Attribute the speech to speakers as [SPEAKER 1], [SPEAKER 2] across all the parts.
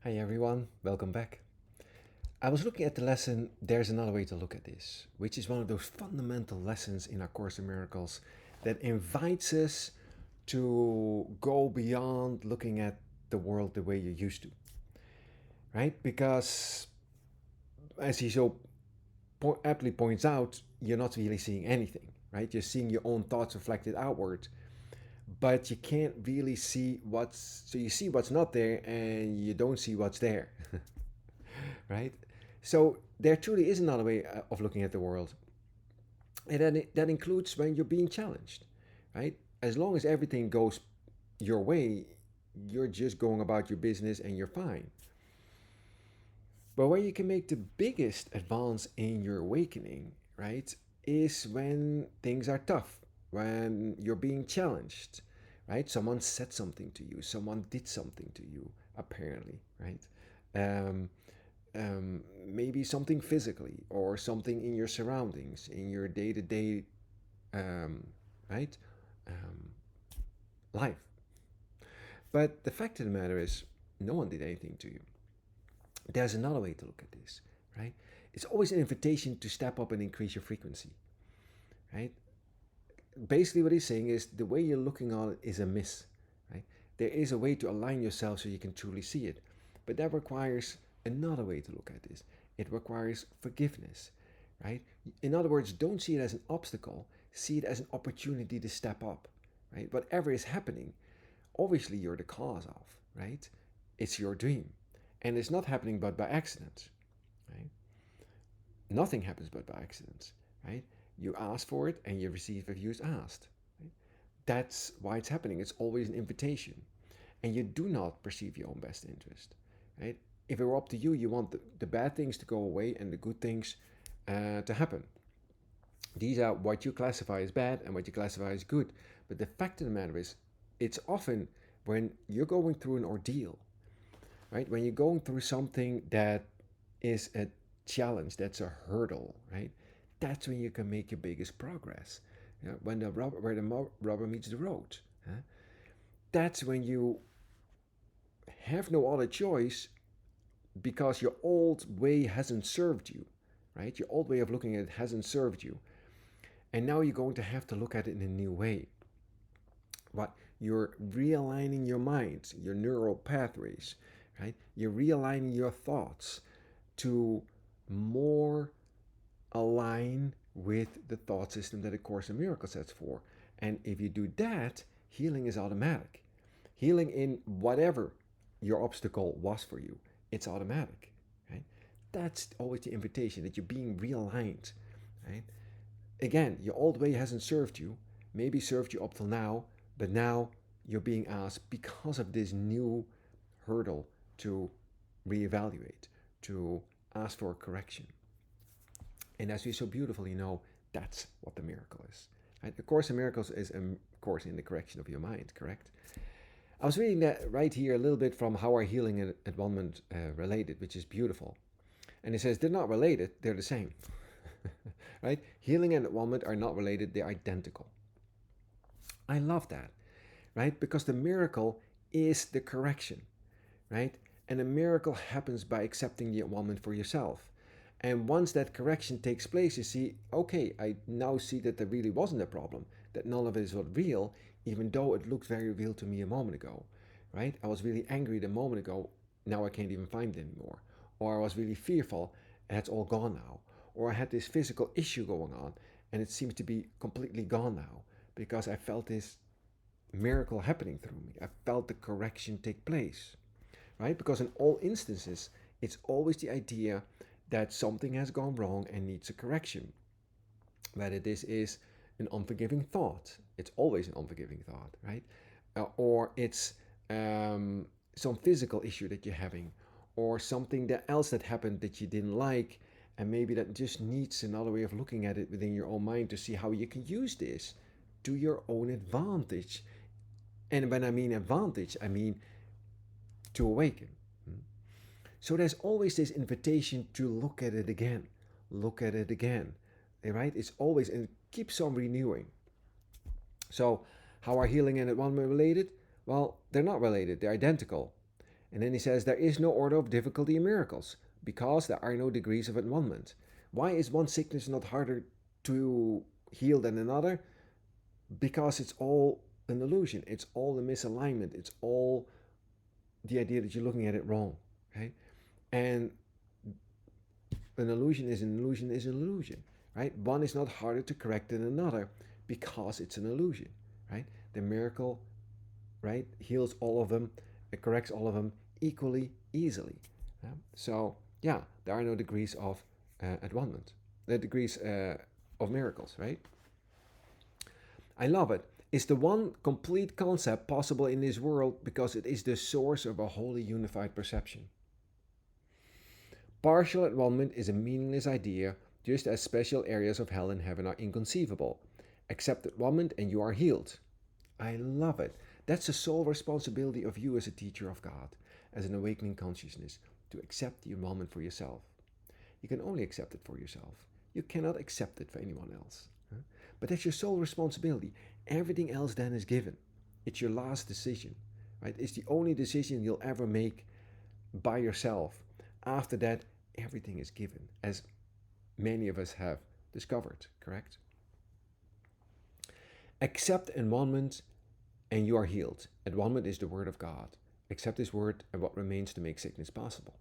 [SPEAKER 1] Hi everyone, welcome back. I was looking at the lesson There's Another Way to Look at This, which is one of those fundamental lessons in our Course in Miracles that invites us to go beyond looking at the world the way you used to, right? Because, as he so aptly points out, you're not really seeing anything, right? You're seeing your own thoughts reflected outward, but you can't really see so you see what's not there and you don't see what's there. Right? So there truly is another way of looking at the world, and that includes when you're being challenged, right? As long as everything goes your way, you're just going about your business and you're fine. But where you can make the biggest advance in your awakening, right, is when things are tough, when you're being challenged, right? Someone said something to you, someone did something to you, apparently, right? Um, Maybe something physically or something in your surroundings, in your day to day, right, um, life. But the fact of the matter is, no one did anything to you. There's another way to look at this, right? It's always an invitation to step up and increase your frequency, right? Basically, what he's saying is the way you're looking on it is a miss, right? There is a way to align yourself so you can truly see it, but that requires another way to look at this. It requires forgiveness, right? In other words, don't see it as an obstacle, see it as an opportunity to step up, right? Whatever is happening, obviously you're the cause of, right? It's your dream, and it's not happening but by accident, right? Nothing happens but by accident, right? You ask for it and you receive if you asked. Right? That's why it's happening. It's always an invitation. And you do not perceive your own best interest, right? If it were up to you, you want the bad things to go away and the good things to happen. These are what you classify as bad and what you classify as good. But the fact of the matter is, it's often when you're going through an ordeal, right? When you're going through something that is a challenge, that's a hurdle, right? That's when you can make your biggest progress. You know, when where the rubber meets the road. Huh? That's when you have no other choice because your old way hasn't served you, right? Your old way of looking at it hasn't served you. And now you're going to have to look at it in a new way. What you're realigning your mind, your neural pathways, right? You're realigning your thoughts to more align with the thought system that A Course in Miracles sets for. And if you do that, healing is automatic. Healing in whatever your obstacle was for you, it's automatic, right? That's always the invitation that you're being realigned, right? Again, your old way hasn't served you, maybe served you up till now, but now you're being asked because of this new hurdle to reevaluate, to ask for a correction. And as we so beautifully know, that's what the miracle is. Right? A Course in Miracles is a course in the correction of your mind, correct? I was reading that right here a little bit from How Are Healing and Advancement Related, which is beautiful. And it says they're not related, they're the same. Right? Healing and advancement are not related, they're identical. I love that, right? Because the miracle is the correction, right? And a miracle happens by accepting the advancement for yourself. And once that correction takes place, you see, okay, I now see that there really wasn't a problem, that none of it is real, even though it looked very real to me a moment ago, right? I was really angry a moment ago, now I can't even find it anymore. Or I was really fearful, and it's all gone now. Or I had this physical issue going on, and it seems to be completely gone now because I felt this miracle happening through me. I felt the correction take place, right? Because in all instances, it's always the idea that something has gone wrong and needs a correction. Whether this is an unforgiving thought, it's always an unforgiving thought, right? Or it's some physical issue that you're having, or something that else that happened that you didn't like, and maybe that just needs another way of looking at it within your own mind to see how you can use this to your own advantage. And when I mean advantage, I mean to awaken. So there's always this invitation to look at it again, look at it again, right? It's always, and it keeps on renewing. So, how are healing and advancement related? Well, they're not related, they're identical. And then he says, there is no order of difficulty in miracles because there are no degrees of advancement. Why is one sickness not harder to heal than another? Because it's all an illusion. It's all a misalignment. It's all the idea that you're looking at it wrong, right? And an illusion is an illusion is an illusion, right? One is not harder to correct than another because it's an illusion, right? The miracle, right, heals all of them, it corrects all of them equally easily. So, yeah, there are no degrees of advancement, the degrees of miracles, right? I love it. It's the one complete concept possible in this world because it is the source of a wholly unified perception. Partial advancement is a meaningless idea, just as special areas of hell and heaven are inconceivable. Accept advancement and you are healed. I love it. That's the sole responsibility of you as a teacher of God, as an awakening consciousness, to accept the advancement for yourself. You can only accept it for yourself. You cannot accept it for anyone else. But that's your sole responsibility. Everything else then is given. It's your last decision, right? It's the only decision you'll ever make by yourself. After that, everything is given, as many of us have discovered, correct? Accept advancement and you are healed. Advancement is the word of God. Accept his word and what remains to make sickness possible?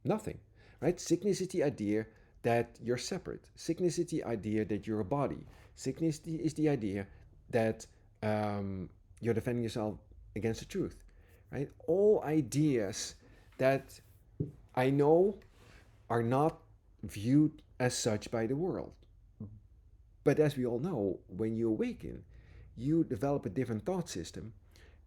[SPEAKER 1] Nothing, right? Sickness is the idea that you're separate. Sickness is the idea that you're a body. Sickness is the idea that you're defending yourself against the truth, right? All ideas that I know are not viewed as such by the world. But as we all know, when you awaken, you develop a different thought system,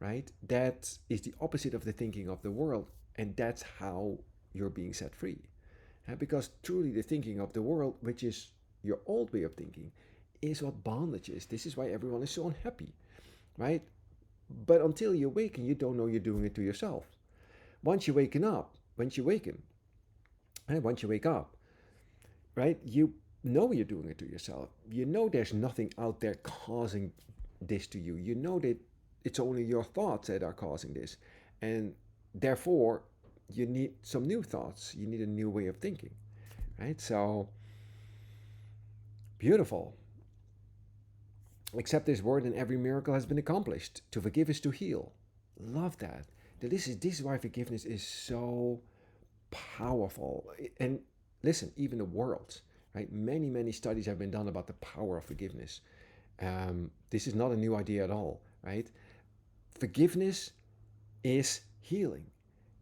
[SPEAKER 1] right? That is the opposite of the thinking of the world, and that's how you're being set free. Because truly, the thinking of the world, which is your old way of thinking, is what bondage is. This is why everyone is so unhappy, right? But until you awaken, you don't know you're doing it to yourself. Once you waken up, once you wake up, right, you know you're doing it to yourself. You know there's nothing out there causing this to you. You know that it's only your thoughts that are causing this. And therefore, you need some new thoughts. You need a new way of thinking, right? So, beautiful. Accept this word and every miracle has been accomplished. To forgive is to heal. Love that. This is why forgiveness is so powerful. And listen, even the world, right? Many studies have been done about the power of forgiveness. This is not a new idea at all, right? Forgiveness is healing,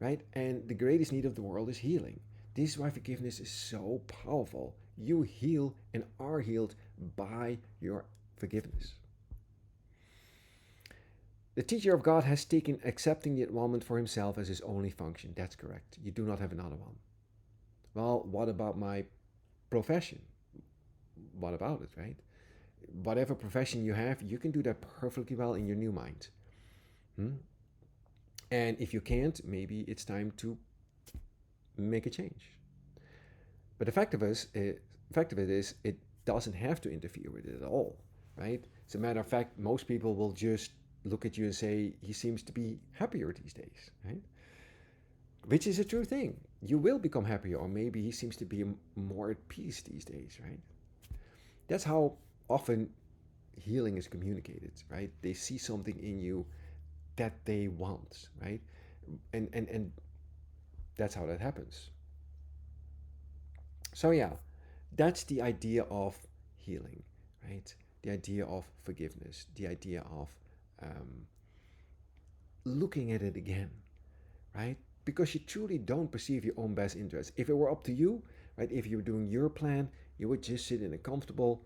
[SPEAKER 1] right? And the greatest need of the world is healing. This is why forgiveness is so powerful. You heal and are healed by your forgiveness. The teacher of God has taken accepting the advancement for himself as his only function. That's correct. You do not have another one. Well, what about my profession? What about it, right? Whatever profession you have, you can do that perfectly well in your new mind. And if you can't, maybe it's time to make a change. But the fact of it is, it doesn't have to interfere with it at all, right? As a matter of fact, most people will just look at you and say, he seems to be happier these days, right? Which is a true thing. You will become happier, or maybe he seems to be more at peace these days, right? That's how often healing is communicated, right? They see something in you that they want, right? And that's how that happens. So yeah, that's the idea of healing, right? The idea of forgiveness, the idea of looking at it again, right? Because you truly don't perceive your own best interest. If it were up to you, right, if you were doing your plan, you would just sit in a comfortable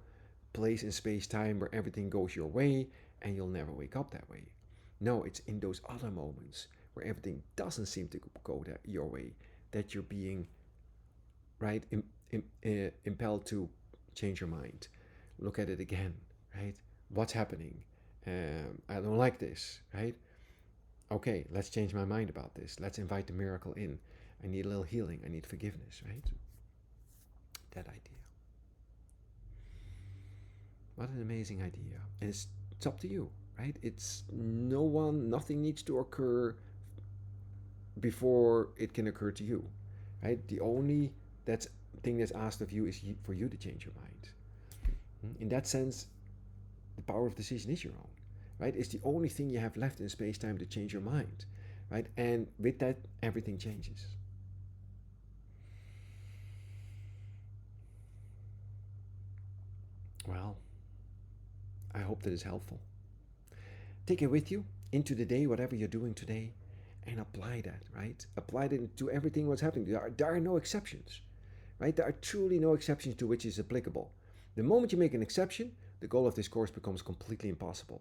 [SPEAKER 1] place in space-time where everything goes your way and you'll never wake up that way. No, it's in those other moments where everything doesn't seem to go your way that you're being, right, impelled to change your mind. Look at it again, right? What's happening? I don't like this, right? Okay, let's change my mind about this. Let's invite the miracle in. I need a little healing. I need forgiveness, right? That idea. What an amazing idea. And it's up to you, right? It's nothing needs to occur before it can occur to you, right? The only that's thing that's asked of you is for you to change your mind. In that sense, the power of decision is your own, right? It's the only thing you have left in space time to change your mind, right? And with that, everything changes. Well, I hope that is helpful. Take it with you into the day, whatever you're doing today, and apply that, right? Apply that to everything what's happening. There are no exceptions, right? There are truly no exceptions to which is applicable. The moment you make an exception, the goal of this course becomes completely impossible.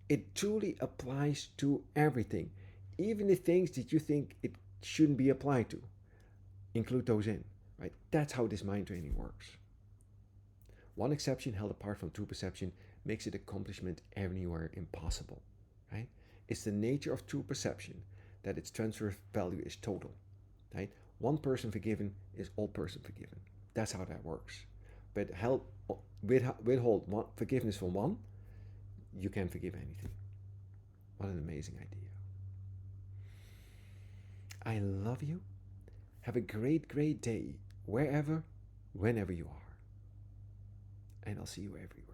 [SPEAKER 1] It truly applies to everything, even the things that you think it shouldn't be applied to. Include those in, right? That's how this mind training works. One exception held apart from true perception makes its accomplishment anywhere impossible, right? It's the nature of true perception that its transfer value is total, right? One person forgiven is all person forgiven. That's how that works. But withhold forgiveness from one, you can't forgive anything. What an amazing idea. I love you. Have a great, great day, wherever, whenever you are. And I'll see you everywhere.